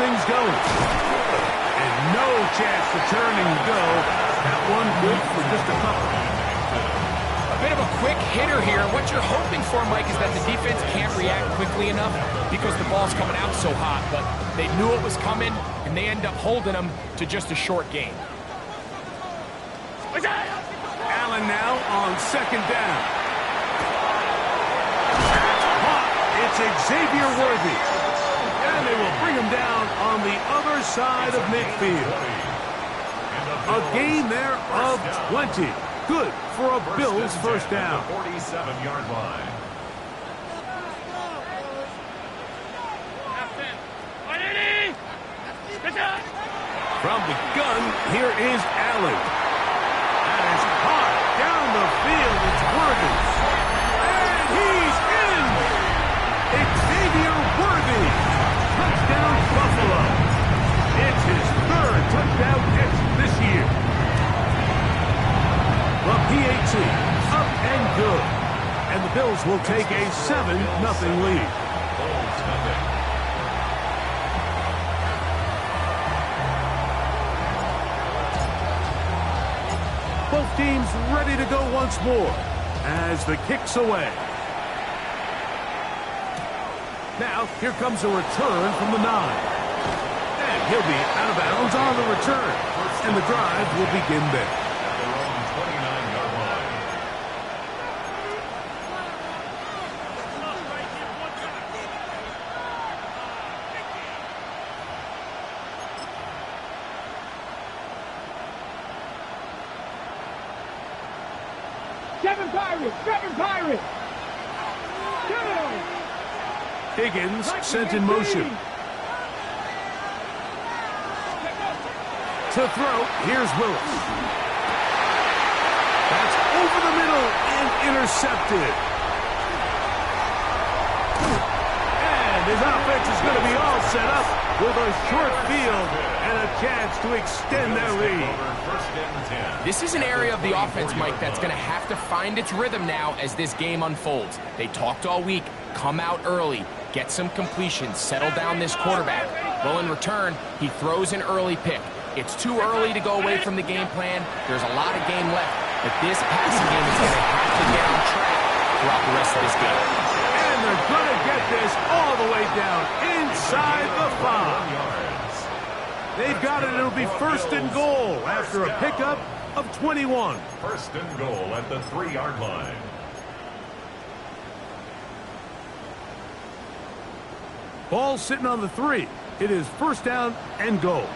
things going. And no chance to turn and go. That one good for just a couple. A bit of a quick hitter here. What you're hoping for, Mike, is that the defense can't react quickly enough because the ball's coming out so hot. But they knew it was coming, and they end up holding them to just a short game. Allen now on second down. It's Xavier Worthy. And they will bring him down on the other side of midfield. A gain there of 20. Good for a Bills first down. 47-yard line. From the gun, here is Allen. That is hot down the field. It's Worthy. And he's in! Xavier Worthy. Touchdown, Buffalo. It's his third touchdown catch this year. The PAT, up and good. And the Bills will take a 7-0 lead. Both teams ready to go once more as the kick's away. Now, here comes a return from the 9. And he'll be out of bounds on the return. And the drive will begin there. At their own 29-yard line. Seven Pirates! Higgins sent in motion. To throw, here's Willis. That's over the middle and intercepted. And his offense is going to be all set up with a short field and a chance to extend their lead. This is an area of the offense, Mike, that's going to have to find its rhythm now as this game unfolds. They talked all week, come out early, get some completions, settle down this quarterback. Well, in return, he throws an early pick. It's too early to go away from the game plan. There's a lot of game left, but this passing game is going to have to get on track throughout the rest of this game. And they're going to get this all the way down inside the 5. They've got it. It'll be first and goal after a pickup of 21. First and goal at the 3-yard line. Ball sitting on the 3. It is first down and goal.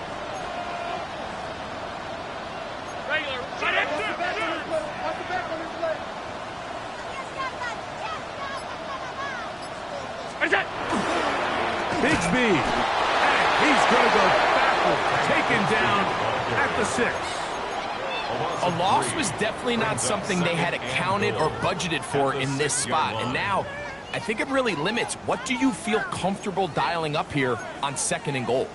Bigsby. And he's going to go backward. Taken down at the 6. A loss was definitely not something they had accounted or budgeted for in this spot. And now, I think it really limits what do you feel comfortable dialing up here on second and goal.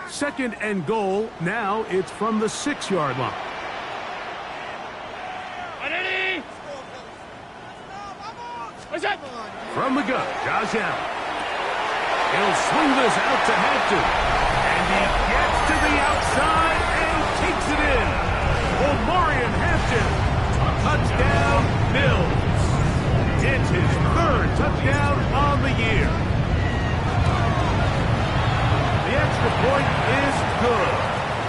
Second and goal. Now it's from the 6-yard line. From the gun, Josh Allen. He'll swing this out to Hampton. And he gets to the outside and takes it in. Omarion Hampton. Touchdown, Bills. It's his third touchdown on the year. The extra point is good.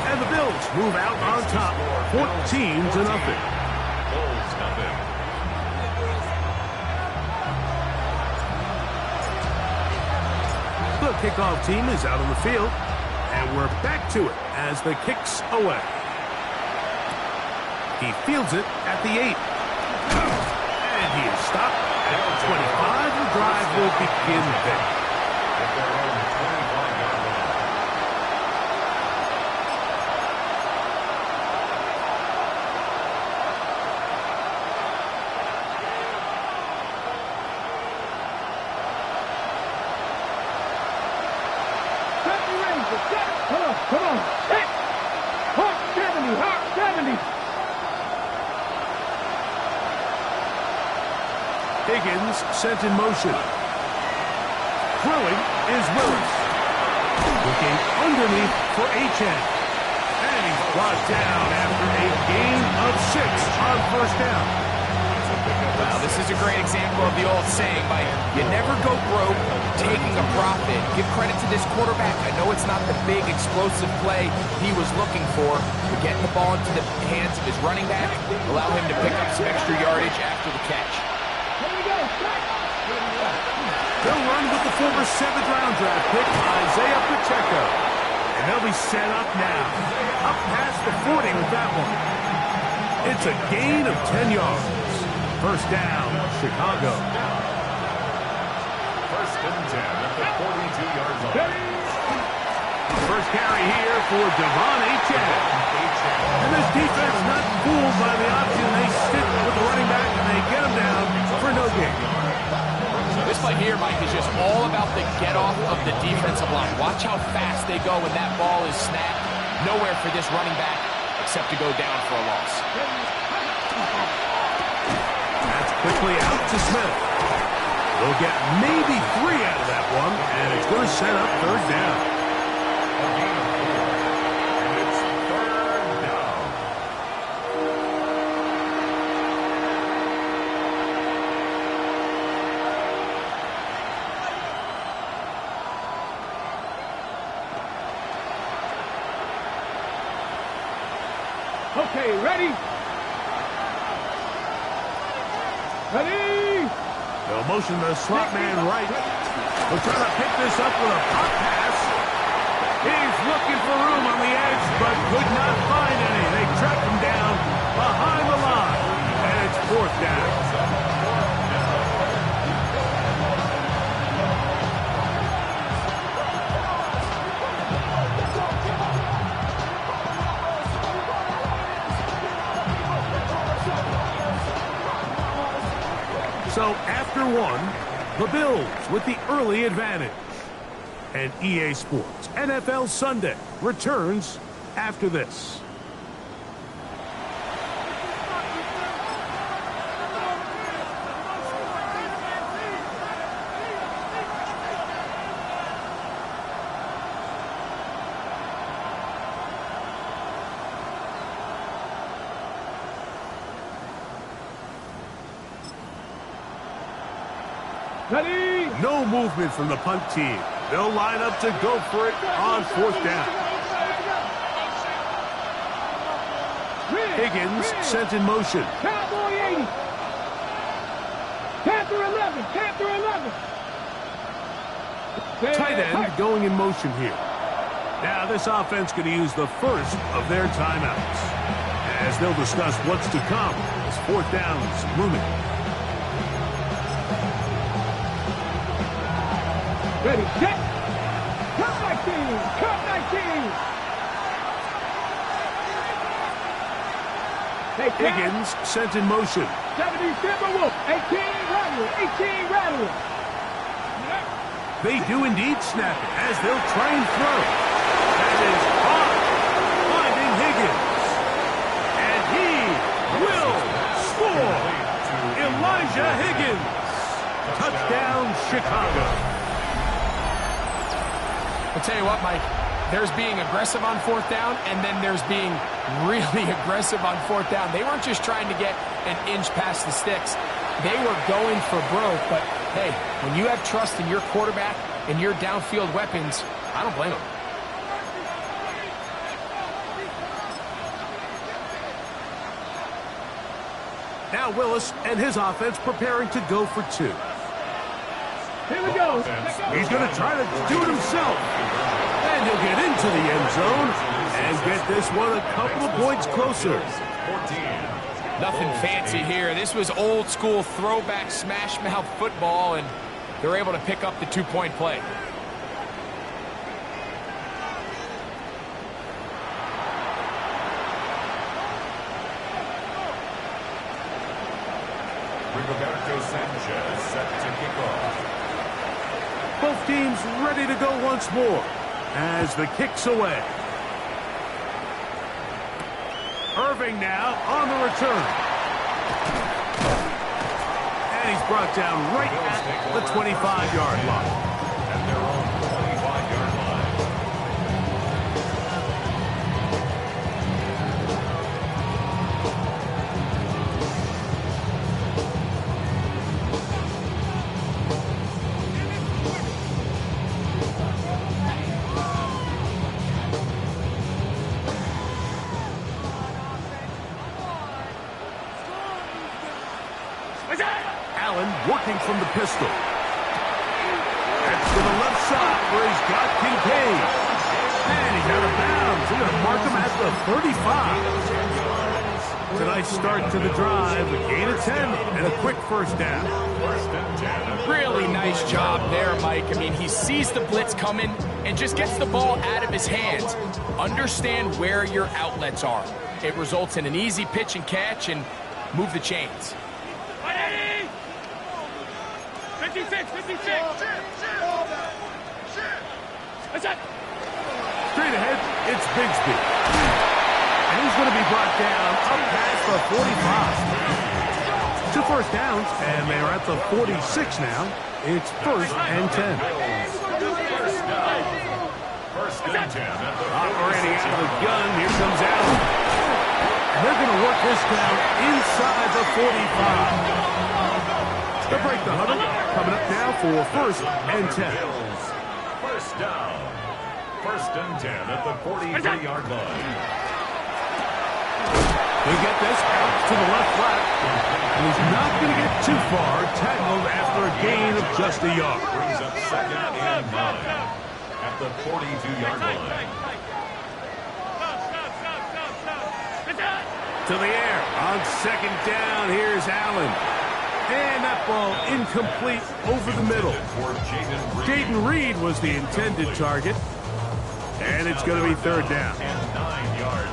And the Bills move out on top, 14-0. The kickoff team is out on the field, and we're back to it as the kick's away. He fields it at the 8. And he is stopped at the 25. The drive will begin there. Come on. Hit. Hawk 70. Hawk 70. Higgins sent in motion. Throwing is Willis. Looking underneath for Achane. And he's brought down after a gain of 6 on first down. Well, this is a great example of the old saying, Mike. You never go broke taking a profit. Give credit to this quarterback. I know it's not the big, explosive play he was looking for, but getting the ball into the hands of his running back, allow him to pick up some extra yardage after the catch. They'll run with the former 7th-round draft pick, Isaiah Pacheco. And they'll be set up now. Up past the 40 with that one. It's a gain of 10 yards. First down, Chicago. First and 10 at the 42-yard line. First carry here for Devon Achane. And this defense not fooled by the option. They stick with the running back and they get him down for no gain. This play here, Mike, is just all about the get-off of the defensive line. Watch how fast they go when that ball is snapped. Nowhere for this running back except to go down for a loss. That's quickly out to Smith. They'll get maybe 3 out of that one, and it's going to set up third down. A gain of 4. And it's third down. Okay, ready? Ready? They'll motion the slot man right. They'll try to pick this up with a pop pass. He's looking for room on the edge, but could not find any. They track him down behind the line, and it's fourth down. So after one, the Bills with the early advantage. And EA Sports NFL Sunday returns after this. Ready? No movement from the punt team. They'll line up to go for it on fourth down. Higgins sent in motion. Cowboy 80. Panther 11. Panther 11. Tight end going in motion here. Now this offense going to use the first of their timeouts, as they'll discuss what's to come as fourth down's looming. Ready, set. Cut 19. Cut 19. Hey, Higgins sent in motion. 70 Timberwolf. 18 Rattle. 18 Rattle. They do indeed snap it as they'll try and throw. That is hard. Finding Higgins. And he will score. Elijah Higgins. Touchdown, Chicago. I'll tell you what, Mike, there's being aggressive on fourth down, and then there's being really aggressive on fourth down. They weren't just trying to get an inch past the sticks. They were going for broke, but hey, when you have trust in your quarterback and your downfield weapons, I don't blame them. Now Willis and his offense preparing to go for 2. Here we go. He's going to try to do it himself. And he'll get into the end zone and get this one a couple of points closer. Nothing fancy here. This was old school throwback smash mouth football, and they're able to pick up the 2-point play. Rigoberto Sanchez set to kick off. Both teams ready to go once more as the kick's away. Irving now on the return. And he's brought down right at the 25-yard line. At their own 25-yard line. Allen working from the pistol. That's to the left side where he's got Kincaid. And he's out of bounds. They're going to mark him at the 35. It's a nice start to the drive. A gain of 10 and a quick first down. Really nice job there, Mike. I mean, he sees the blitz coming and just gets the ball out of his hands. Understand where your outlets are. It results in an easy pitch and catch and move the chains. 56, 56. Straight ahead, it's Bigsby. And he's going to be brought down up past the 45. 2 first downs, and they're at the 46 now. It's 1st and 10. Operating out of the gun, here comes Allen. And they're going to work this down inside the 45. They'll break the huddle. Coming up now for 1st and 10. First down. 1st and 10 at the 43-yard line. They get this out to the left flat. And he's not going to get too far. Tackled after a gain of just a yard. Brings up 2nd and 9 at the 42-yard line. To the air. On 2nd down, here's Allen. And that ball incomplete over the middle. Jaden Reed was the intended target. And it's going to be 3rd down.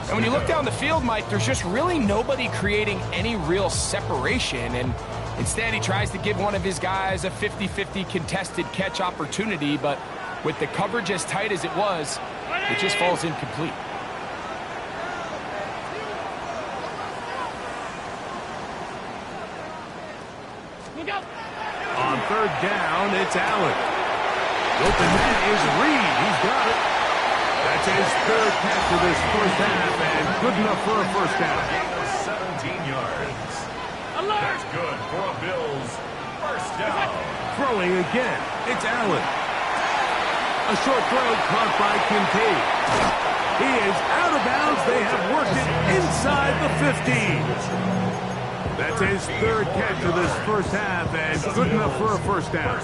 And when you look down the field, Mike, there's just really nobody creating any real separation. And instead, he tries to give one of his guys a 50-50 contested catch opportunity. But with the coverage as tight as it was, it just falls incomplete. On 3rd down, it's Allen. Open man is Reed. He's got it. That's his 3rd catch of this first half, and good enough for a first down. 17 yards. That's good for a Bills first down. Throwing again, it's Allen. A short throw caught by Kincaid. He is out of bounds. They have worked it inside the 15. That's his 3rd catch of this first half, and good enough for a first down.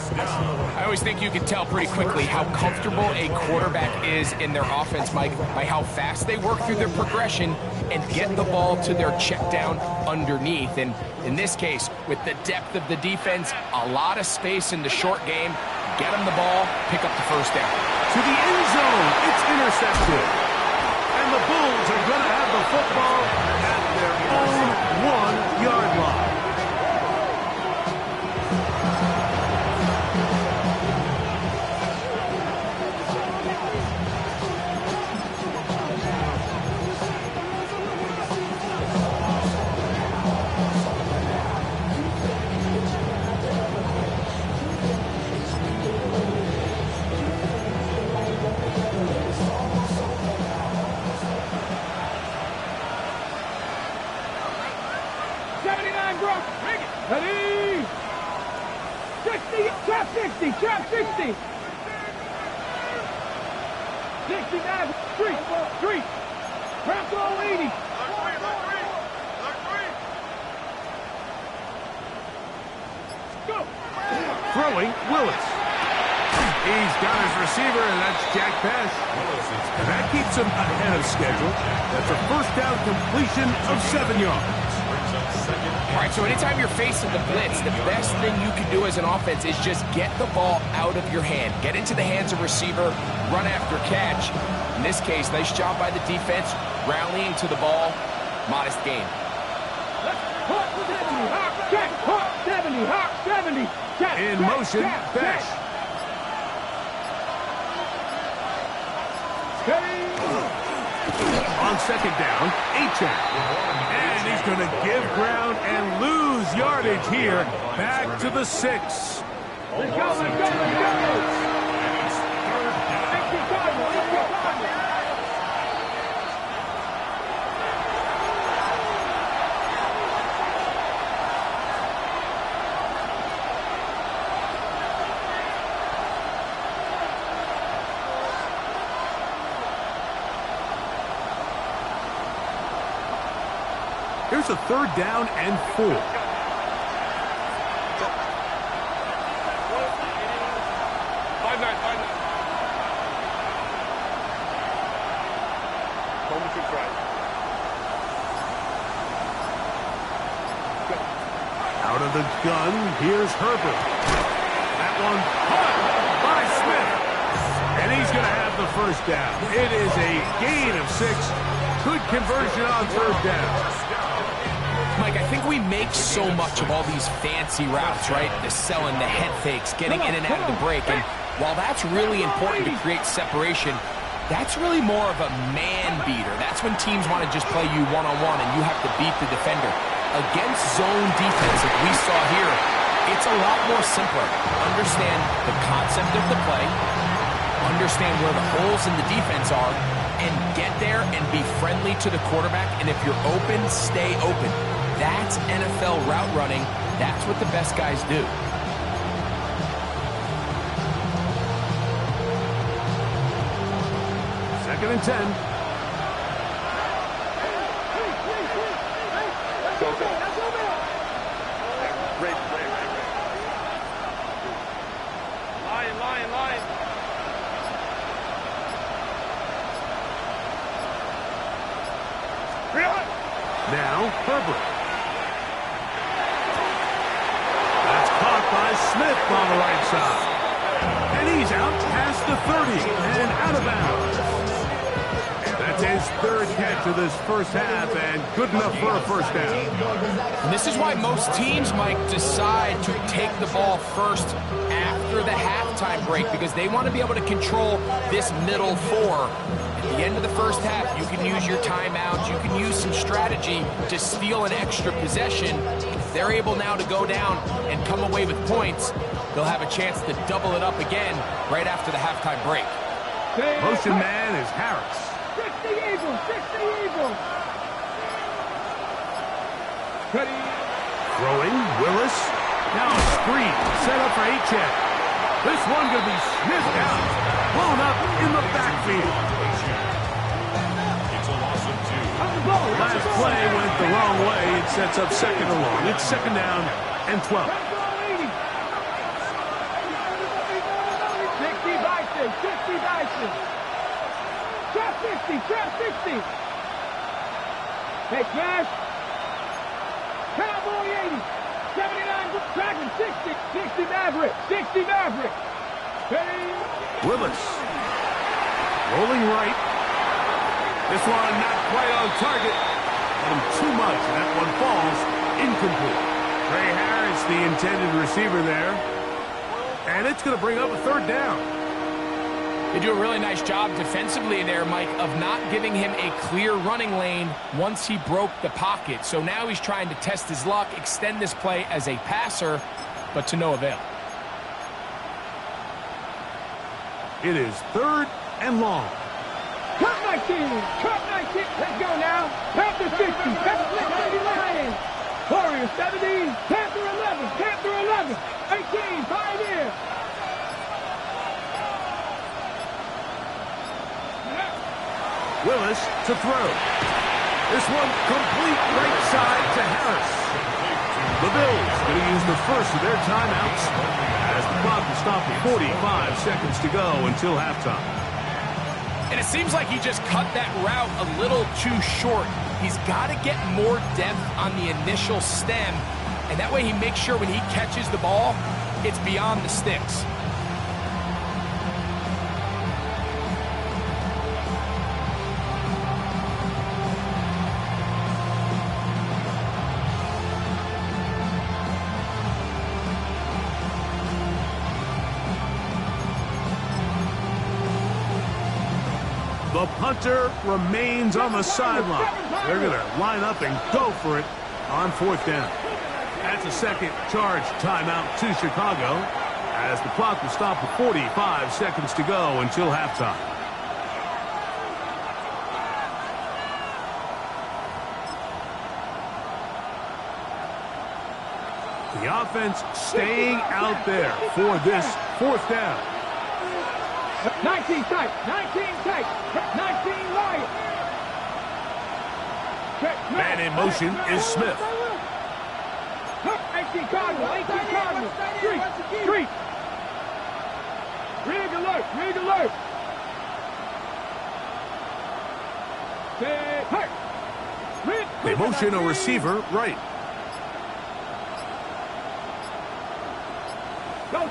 I always think you can tell pretty quickly how comfortable a quarterback is in their offense, Mike, by how fast they work through their progression and get the ball to their check down underneath. And in this case, with the depth of the defense, a lot of space in the short game, get them the ball, pick up the first down. To the end zone, it's intercepted. And the Bulls are going to have the football at their own 1-yard line. Ready? 60, trap 60, trap 60. 69, street. Trap all 80. Go. Throwing, Willis. He's got his receiver, and that's Jack Pass. And that keeps him ahead of schedule. That's a first down completion of 7 yards. All right, so anytime you're facing the blitz, the best thing you can do as an offense is just get the ball out of your hand. Get into the hands of receiver, run after catch. In this case, nice job by the defense, rallying to the ball. Modest gain. Hawk 70, Hawk check, Hawk 70, Hawk 70. Check, In check, motion, check, Besh. On 2nd down, Achane. And he's going to give ground and lose yardage here. Back to the 6. Let's go. Here's a 3rd down and 4. Out of the gun, here's Herbert. That one caught by Smith. And he's going to have the first down. It is a gain of 6. Good conversion on third down. Mike, I think we make so much of all these fancy routes, right? The selling, the head fakes, getting in and out of the break. And while that's really important to create separation, that's really more of a man beater. That's when teams want to just play you one-on-one and you have to beat the defender. Against zone defense, like we saw here, it's a lot more simpler. Understand the concept of the play, understand where the holes in the defense are, and get there and be friendly to the quarterback. And if you're open, stay open. That's NFL route running. That's what the best guys do. Second and 10. Lion. Now, Herbert. That's caught by Smith on the right side. And he's out past the 30 and out of bounds. That's his third catch of this first half and good enough for a first down. And this is why most teams, Mike, decide to take the ball first after the halftime break because they want to be able to control this middle 4. At the end of the first half, you can use your timeouts, you can use some strategy to steal an extra possession. If they're able now to go down and come away with points, they'll have a chance to double it up again right after the halftime break. Motion man is Harris. 60 Eagles. Ready. Throwing, Willis. Now a screen set up for H-check. This one going to be sniffed out. Blown up in the backfield. Last play went the wrong way. It sets up second and long. It's second down and 12. 60 Bison. Trap 60. Hey, Cash. Cowboy 80. 79, tracking 60 Maverick. Hey. Willis. Rolling right. This one not quite on target. And too much. That one falls incomplete. Trey Harris, the intended receiver there. And it's going to bring up a third down. They do a really nice job defensively there, Mike, of not giving him a clear running lane once he broke the pocket. So now he's trying to test his luck, extend this play as a passer, but to no avail. It is third and long. Cut 19. Let's go now. Panther 60. Panther Lions. Warriors 70. Panther 11. 18. Pioneer. Willis to throw. This one complete right side to Harris. The Bills going to use the first of their timeouts as the clock will stop at 45 seconds to go until halftime. And it seems like he just cut that route a little too short. He's got to get more depth on the initial stem, and that way he makes sure when he catches the ball, it's beyond the sticks. The punter remains on the sideline. They're going to line up and go for it on fourth down. That's a second charge timeout to Chicago as the clock will stop with 45 seconds to go until halftime. The offense staying out there for this fourth down. 19 tight. 19 Lions. Man in motion is Smith. 18 Cardinal. Street. Rig alert. They motion a receiver right.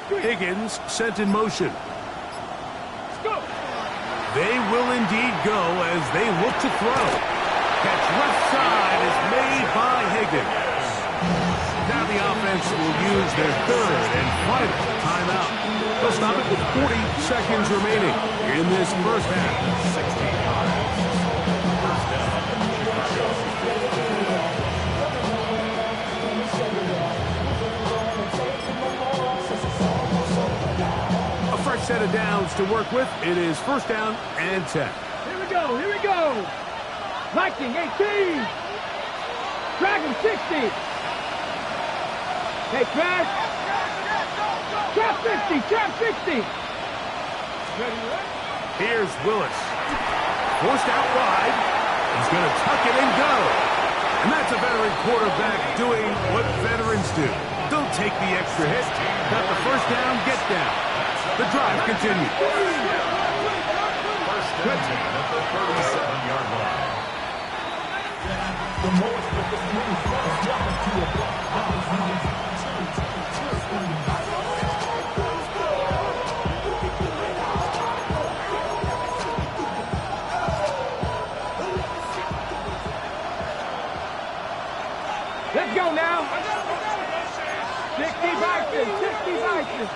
Higgins sent in motion. They will indeed go as they look to throw. Catch left side is made by Higgins. Now the offense will use their third and final timeout. They'll stop it with 40 seconds remaining in this first half. 16 yards. First down, Chicago. A fresh set of downs to work with. It is first down and 10. Here we go, here we go. Viking 18. Dragon 60. Hey, Trav. Trap 50, trap 60. Here's Willis. Forced out wide. He's going to tuck it and go. And that's a veteran quarterback doing what veterans do. Don't take the extra hit. Got the first down, get down. The drive continues. First and 10 at the 37-yard line. Let's go now. 60 Vikings, 60 Vikings.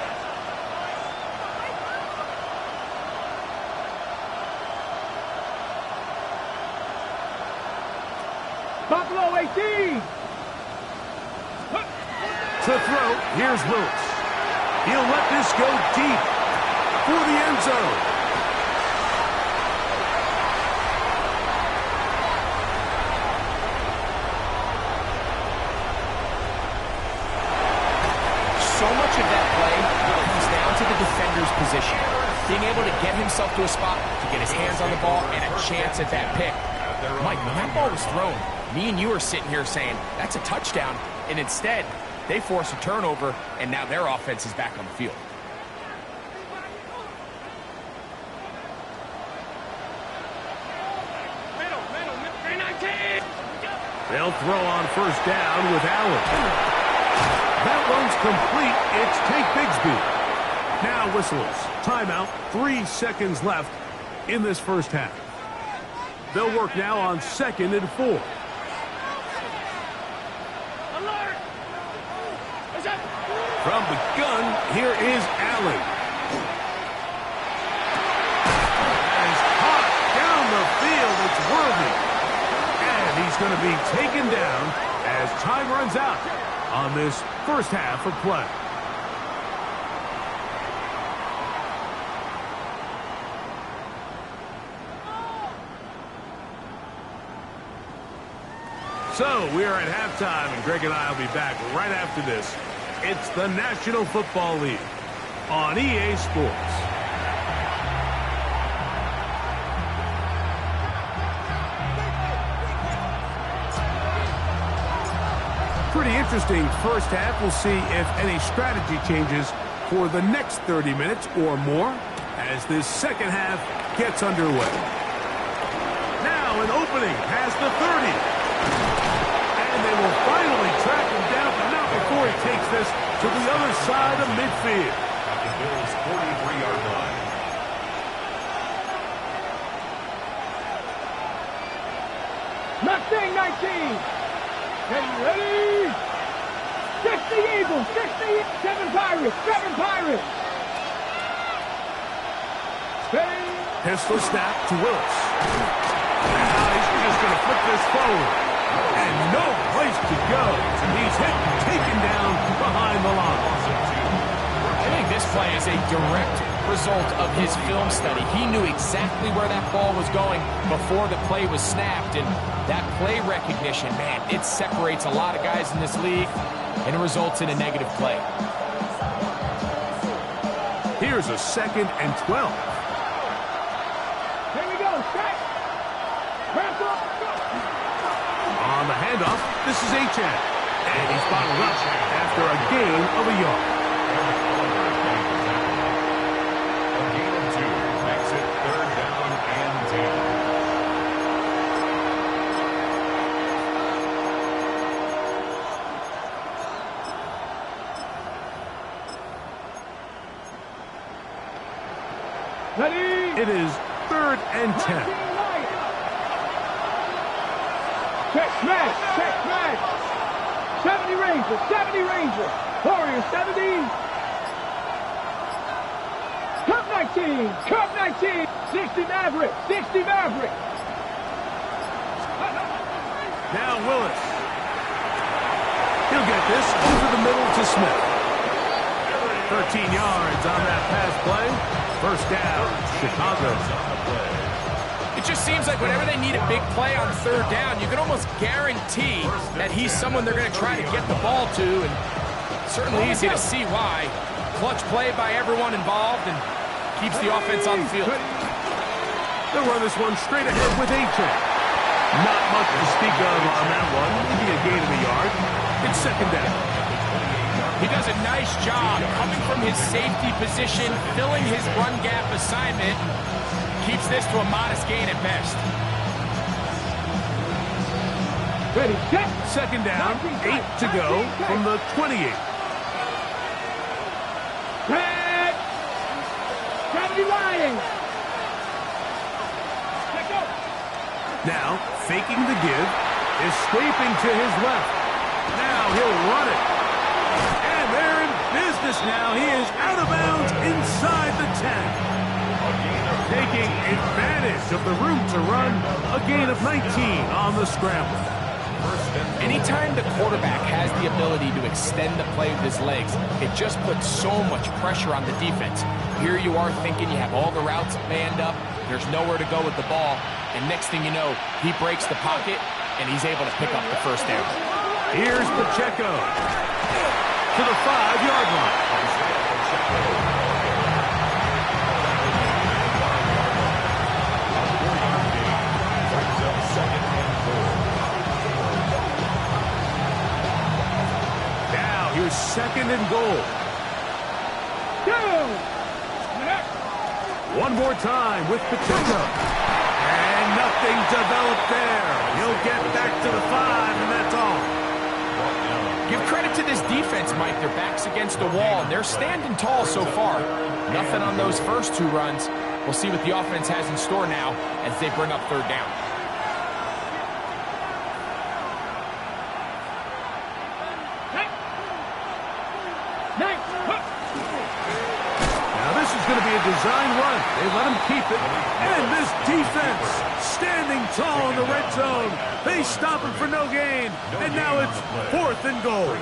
Buffalo 18. To throw, here's Willis. He'll let this go deep for the end zone. So much of that play comes down to the defender's position. Being able to get himself to a spot, to get his hands on the ball, and a chance at that pick. Mike, when that ball was thrown, me and you are sitting here saying, that's a touchdown. And instead, they force a turnover, and now their offense is back on the field. They'll throw on first down with Allen. That one's complete. It's Tank Bigsby. Now whistles. Timeout. 3 seconds left in this first half. They'll work now on 2nd and 4. From the gun, here is Allen. And he's caught down the field. It's Worthy. And he's going to be taken down as time runs out on this first half of play. So we are at halftime, and Greg and I will be back right after this. It's the National Football League on EA Sports. Pretty interesting first half. We'll see if any strategy changes for the next 30 minutes or more as this second half gets underway. Now an opening past the 30. And they will finally track him down, but not before he takes this to the other side of midfield. At the Bills' 43-yard line. Mustang 19. Ready? 60 Eagles, 60, 7 Pirates, 7 Pirates. Ready? Pistol snap to Willis. Now he's just going to flip this forward. And no place to go. He's hit and taken down behind the line. I think this play is a direct result of his film study. He knew exactly where that ball was going before the play was snapped. And that play recognition, man, it separates a lot of guys in this league, and it results in a negative play. Here's a 2nd and 12. Here we go, strike. Wrap up. On the handoff, this is Achane. And he's bottled up after a gain of a yard. A gain of 2 makes it 3rd down and 10. Ready? It is 3rd and 10. Check smash, check smash. 70 Ranger, 70 Ranger. Warrior 70. Cup 19, Cup 19. 60 Maverick, 60 Maverick. Now Willis. He'll get this over the middle to Smith. 13 yards on that pass play. First down, Chicago. It just seems like whenever they need a big play on 3rd down, you can almost guarantee that he's someone they're going to try to get the ball to, and certainly easy to see why. Clutch play by everyone involved and keeps the offense on the field. They'll run this one straight ahead with A-Chain. Not much to speak of on that one. Maybe a gain of a yard. It's 2nd down. He does a nice job coming from his safety position, filling his run gap assignment. Keeps this to a modest gain at best. Ready, set. 2nd down, 8 to go from the 28. Red. 70 Lions. Let go. Now, faking the give, is scraping to his left. Now he'll run it. And they're in business now. He is out of bounds inside the 10. Taking advantage of the room to run, a gain of 19 on the scramble. Anytime the quarterback has the ability to extend the play with his legs, it just puts so much pressure on the defense. Here you are thinking you have all the routes manned up, there's nowhere to go with the ball, and next thing you know, he breaks the pocket, and he's able to pick up the first down. Here's Pacheco to the 5-yard line. Now here's 2nd and goal. Go. One more time with Pacheco. And nothing developed there. He'll get back to the 5, and that's all. Give credit to this defense, Mike. Their back's against the wall, and they're standing tall so far. Nothing on those first 2 runs. We'll see what the offense has in store now as they bring up 3rd down. Now this is going to be a design run. They let him keep it. And this defense standing tall in the red zone. They stop him for no gain. And now it's 4th and goal.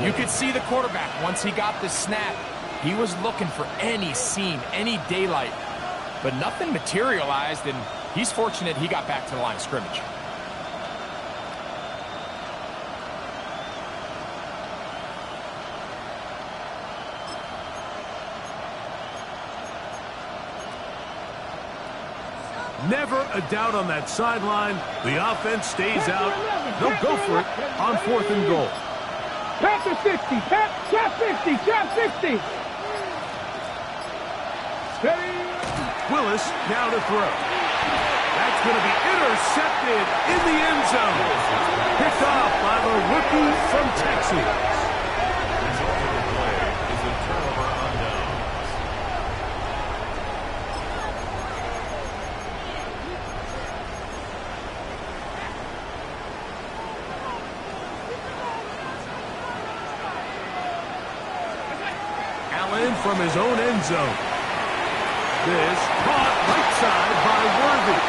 You could see the quarterback, once he got the snap, he was looking for any seam, any daylight. But nothing materialized, and he's fortunate he got back to the line of scrimmage. Never a doubt on that sideline. The offense stays out. They'll go for it on 4th and goal. Panther 60, Chap 50, Chap 50. Ready. Willis now to throw. That's going to be intercepted in the end zone. Picked off by the rookie from Texas. Resulting play is a turnover on downs. Allen from his own end zone. This caught right side by Worthy.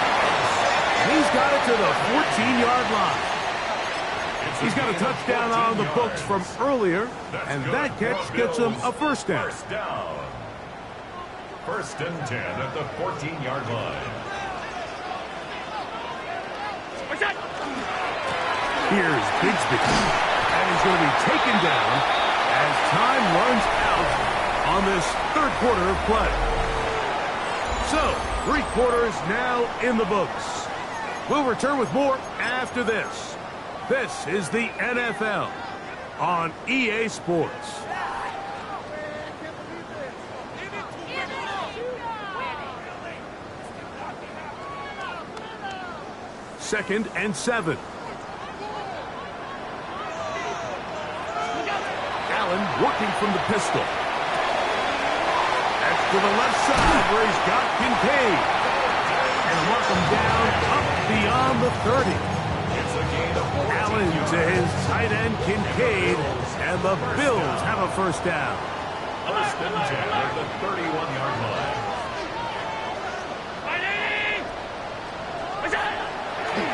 And he's got it to the 14-yard line. He's got a touchdown on the books from earlier, and that catch gets him a first down. First down. 1st and 10 at the 14-yard line. Here's Bigsby. And he's going to be taken down as time runs out on this 3rd quarter of play. So, 3 quarters now in the books. We'll return with more after this. This is the NFL on EA Sports. Second and 7. Allen working from the pistol. That's to the left side where he's got Kincaid. And mark him down up beyond the 30. Allen to his tight end, Kincaid. And the Bills have a first down. First and 10 at the 31-yard line.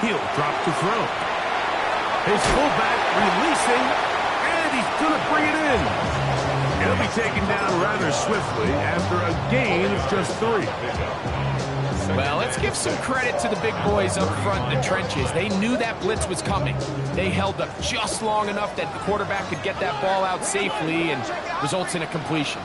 He'll drop to throw. His fullback releasing, and he's going to bring it in. He'll be taken down rather swiftly after a gain of just 3. Well, let's give some credit to the big boys up front in the trenches. They knew that blitz was coming. They held up just long enough that the quarterback could get that ball out safely and results in a completion.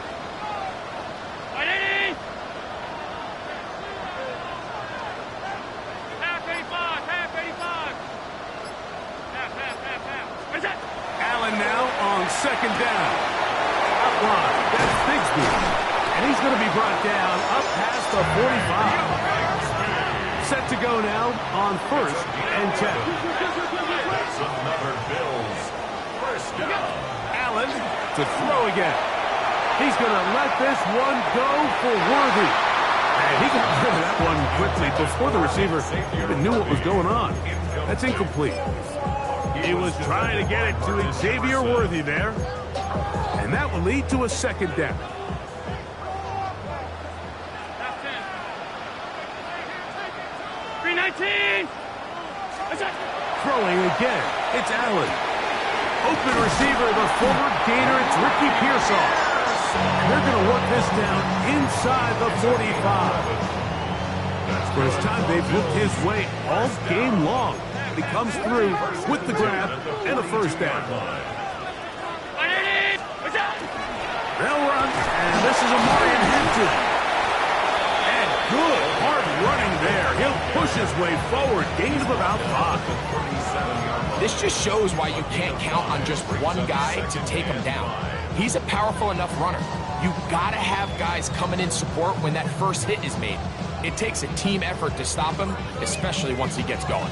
Allen now on second down. Outline, that's Bigsby. And he's going to be brought down up past the 45. Set to go now on first and 10. That's another Bills first down. Allen to throw again. He's going to let this one go for Worthy. And he got rid of that one quickly before the receiver even knew what was going on. That's incomplete. He was trying to get it to Xavier Worthy there. And that will lead to a second down. Throwing again. It's Allen. Open receiver, the forward gainer. It's Ricky Pearsall. And they're going to work this down inside the 45. First time they've looked his way all game long. He comes through with the grab and a first down. They'll run, and this is Amarian Hampton. And good, hard running there. He'll push his way forward, gain of about 5. This just shows why you can't count on just one guy to take him down. He's a powerful enough runner. You gotta have guys coming in support when that first hit is made. It takes a team effort to stop him, especially once he gets going.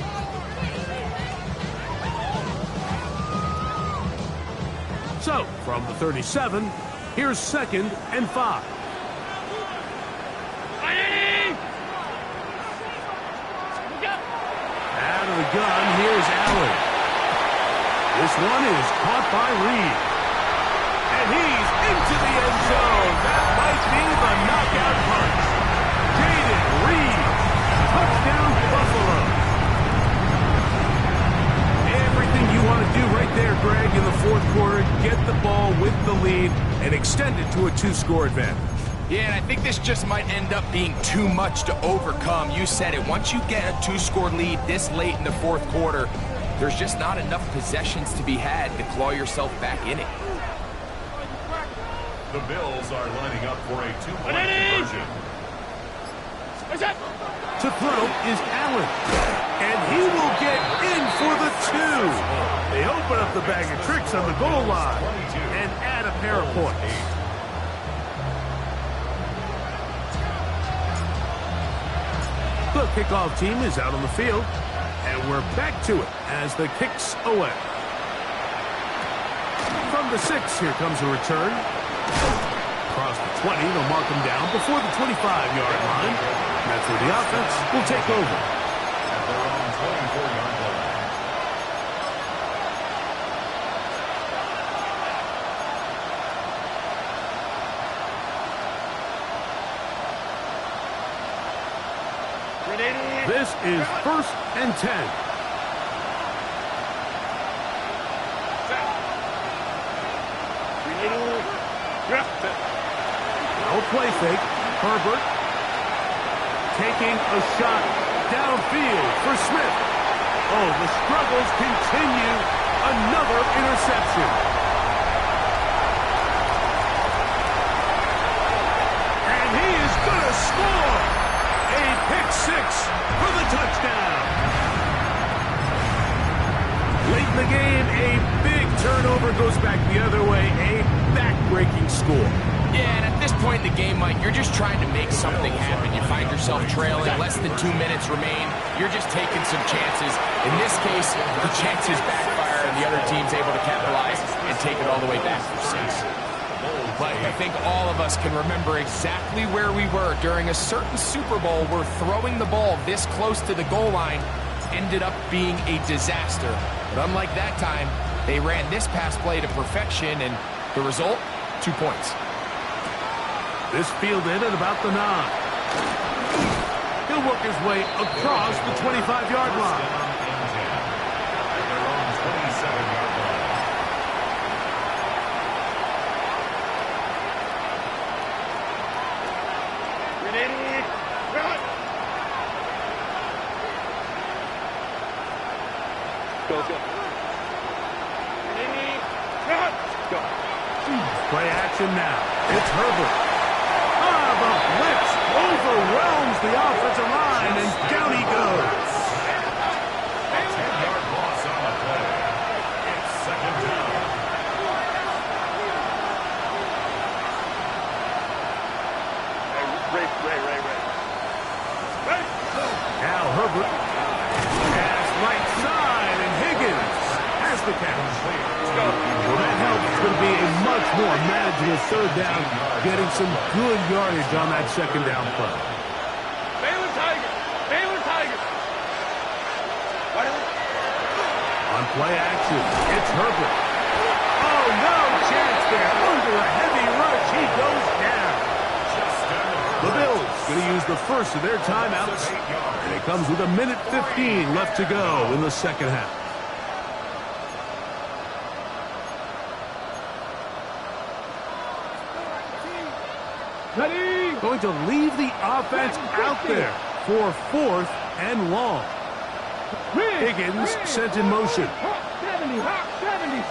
So, from the 37, here's second and 5. Out of the gun, here's Allen. This one is caught by Reed. And he's into the end zone. That might be the knockout punch. Jaden Reed. Touchdown, Buffalo. Everything you want to do right there, Greg, in the fourth quarter. Get the ball with the lead and extend it to a 2-score advantage. Yeah, and I think this just might end up being too much to overcome. You said it. Once you get a 2-score lead this late in the fourth quarter, there's just not enough possessions to be had to claw yourself back in it. The Bills are lining up for a 2-point conversion. To throw is Allen. And he will get in for the 2. They open up the bag of tricks on the goal line and add a pair of points. The kickoff team is out on the field, and we're back to it as the kick's away. From the 6, here comes a return. Across the 20, they'll mark him down before the 25-yard line. And that's where the offense will take over. At their own 24-yard line. This is first and 10. No play fake. Herbert taking a shot downfield for Smith. Oh, the struggles continue. Another interception. And he is going to score. A pick 6 for the touchdown. Late in the game, a big turnover goes back the other way. A back-breaking score. Yeah, and at this point in the game, Mike, you're just trying to make something happen. You find yourself trailing, less than 2 minutes remain. You're just taking some chances. In this case, the chances backfire, and the other team's able to capitalize and take it all the way back for 6. play. I think all of us can remember exactly where we were during a certain Super Bowl where throwing the ball this close to the goal line ended up being a disaster. But unlike that time, they ran this pass play to perfection, and the result, 2 points. This fielded at about the 9. He'll work his way across the 25-yard line. Their own 27-yard line. Play action now. It's Herbert. The blitz overwhelms the offensive line, and down he goes. A 10-yard loss on the play. It's second down. Now Herbert has right side, and Higgins has the catch. Well, that helps. It's going to be a much more manageable third down, getting some good yardage on that second down play. Baylor Tigers! Baylor Tigers! On play action, it's Herbert. Oh, no chance there. Under a heavy rush, he goes down. The Bills going to use the first of their timeouts, and it comes with 1:15 left to go in the second half. Ready? Going to leave the offense out there for 4th and long. Higgins sent in motion. Hawk 70, Hawk 70.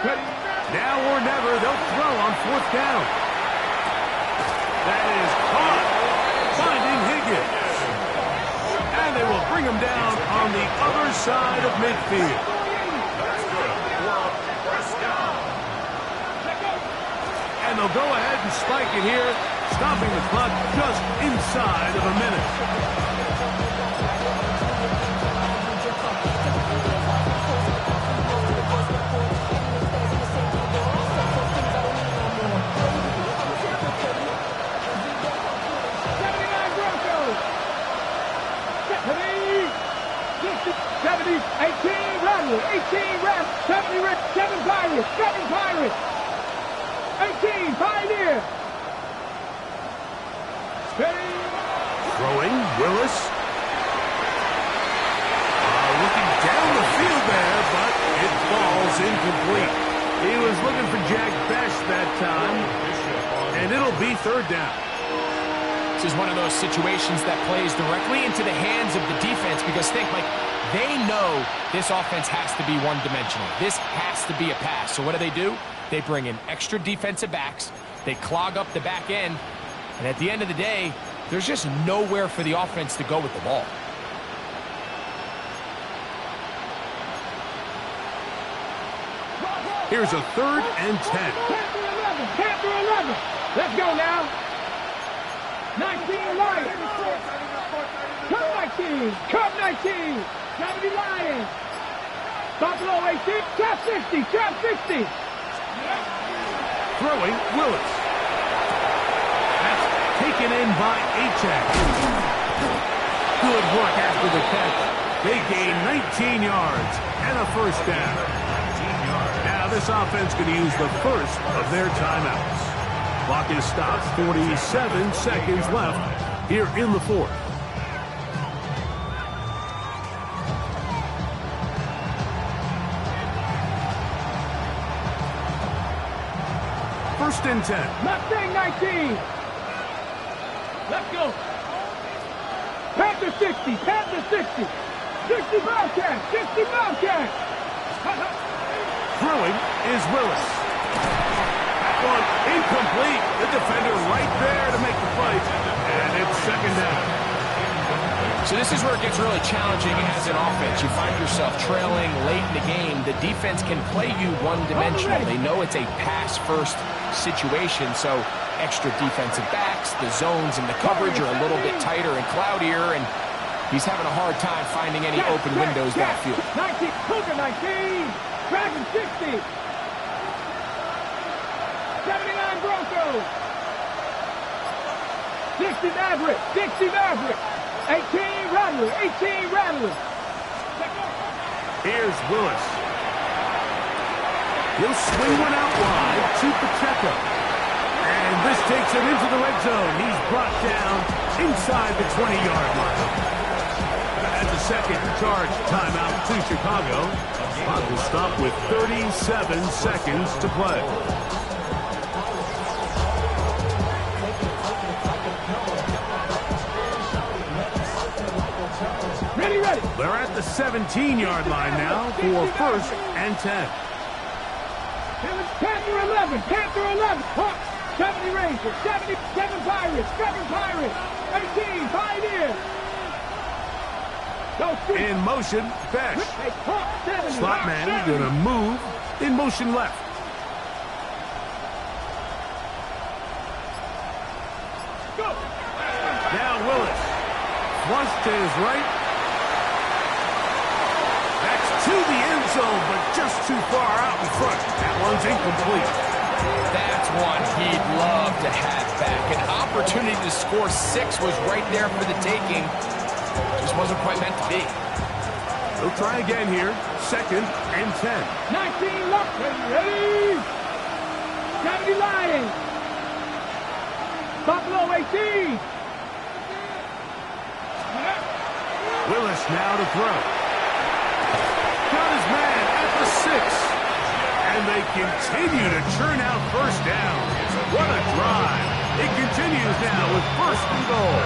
Ready? Now or never, they'll throw on 4th down. That is caught, finding Higgins. And they will bring him down on the other side of midfield. And they'll go ahead and spike it here, stopping the clock just inside of a minute. Broncos. 18 Rattle, 18 Ram, 70 Rip, 7 Pirates, 7 Pirates. 18, Pioneer. Ready. Throwing, Willis. Looking down the field there, but it falls incomplete. He was looking for Jack Best that time, and it'll be 3rd down. This is one of those situations that plays directly into the hands of the defense because think, like, they know this offense has to be one-dimensional. This has to be a pass. So what do? They bring in extra defensive backs. They clog up the back end. And at the end of the day, there's just nowhere for the offense to go with the ball. Here's a 3rd and 10. Panther 11. Let's go now. 19 Lions. Cub 19. Cub 19. 70 Lions. Buffalo 18. Chop 60. Chop 60. Throwing, Willis. That's taken in by Achek. Good work after the catch. They gain 19 yards and a 1st down. Now this offense going to use the first of their timeouts. Clock is stopped. 47 seconds left here in the 4th. First and 10. Mustang 19. Let's go. Panther 60. Panther 60. 60 Bobcat. 60 Bobcat. Throwing is Willis. That one incomplete. The defender right there to make the fight. And it's 2nd down. So this is where it gets really challenging as an offense. You find yourself trailing late in the game. The defense can play you one-dimensional. They know it's a pass-first situation, so extra defensive backs, the zones and the coverage are a little bit tighter and cloudier, and he's having a hard time finding any open windows downfield. 19, Cougar 19, Dragon 60. 79 Broncos. 60 Maverick. 60 Maverick. 18 Rattler. 18 Rattler. Here's Willis. He'll swing one out wide to Pacheco. And this takes him into the red zone. He's brought down inside the 20-yard line. That's a second charge timeout to Chicago. Clock will stop with 37 seconds to play. Ready. They're at the 17-yard line now for 1st and 10. Panther 11. Panther 11. Hawks. 70 Rangers. 77 Pirates. 7 Pirates. 18 Pioneers. In motion, Besh. Slot man gonna move in motion left. Now Willis. Flush to his right. That's to the end zone, but just too far out in front. That one's incomplete. That's one he'd love to have back. An opportunity to score 6 was right there for the taking. Just wasn't quite meant to be. They'll try again here. 2nd and 10. 19 left. Ready. 70 Lions. Buffalo 18. Willis now to throw. Got his man at the 6. And they continue to churn out first down. What a drive. It continues now with 1st and goal.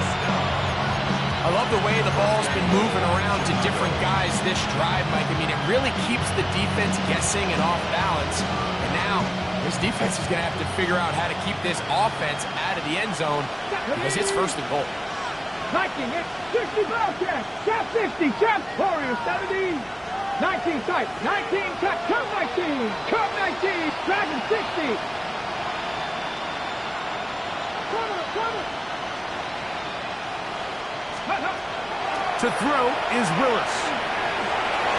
I love the way the ball's been moving around to different guys this drive, Mike. I mean, it really keeps the defense guessing and off balance. And now, this defense is going to have to figure out how to keep this offense out of the end zone because it's 1st and goal. Viking at 60 Bobcats. Chap 60. Chap Warriors 70. 19 sight. 19 cut. Come 19. Come 19. Dragon 60. Cover. To throw is Willis.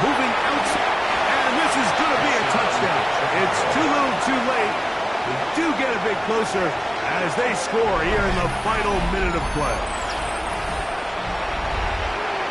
Moving outside. And this is going to be a touchdown. It's too little too late. They do get a bit closer as they score here in the final minute of play.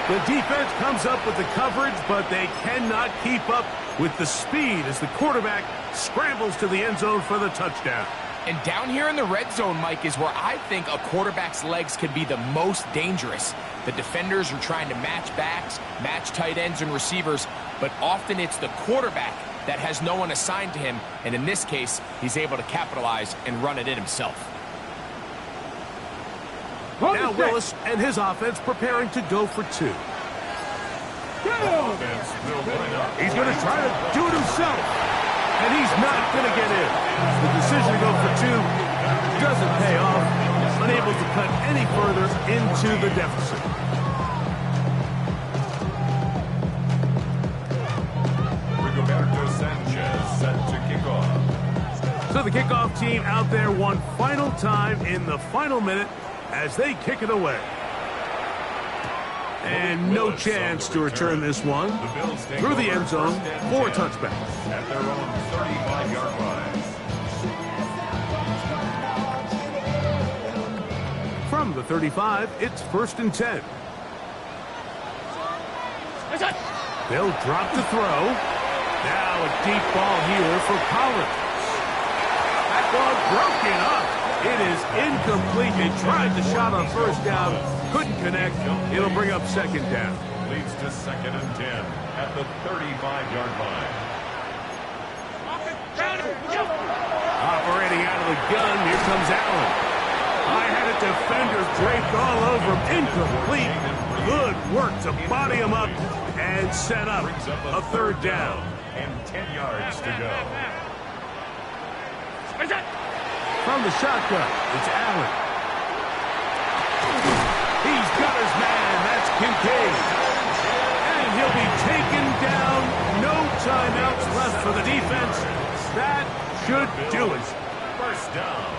The defense comes up with the coverage, but they cannot keep up with the speed as the quarterback scrambles to the end zone for the touchdown. And down here in the red zone, Mike, is where I think a quarterback's legs can be the most dangerous. The defenders are trying to match backs, match tight ends and receivers, but often it's the quarterback that has no one assigned to him, and in this case, he's able to capitalize and run it in himself. Now Willis and his offense preparing to go for 2. He's going to try to do it himself, and he's not going to get in. The decision to go for 2 doesn't pay off, unable to cut any further into the deficit. Rigoberto Sanchez set to kick off. So the kickoff team out there one final time in the final minute as they kick it away. And no chance to return this one through the end zone for a touchback. At their own 35-yard line. From the 35, it's 1st and 10. They'll drop the throw. Now a deep ball here for Collins. That ball broken up. It is incomplete. They tried the shot on 1st down. Couldn't connect. It'll bring up 2nd down. Leads to 2nd and 10 at the 35-yard line. Operating out of the gun, here comes Allen. High-headed defender draped all over him. Incomplete. Good work to body him up and set up a 3rd down. And 10 yards to go. From the shotgun, it's Allen. He's got his man. That's Kincaid. And he'll be taken down. No timeouts left for the defense. That should do it. 1st down.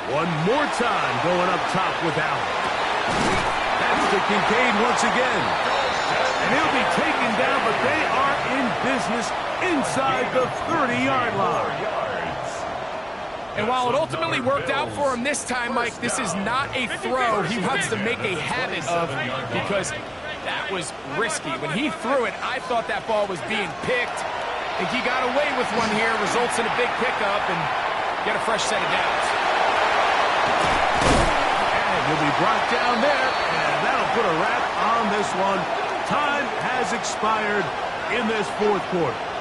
One more time going up top with Allen. That's to Kincaid once again. And he'll be taken down, but they are in business inside the 30-yard line. And while it ultimately worked out for him this time, Mike, this is not a throw he wants to make a habit of because that was risky. When he threw it, I thought that ball was being picked. I think he got away with one here, results in a big pickup, and get a fresh set of downs. And he'll be brought down there, and that'll put a wrap on this one. Time has expired in this fourth quarter.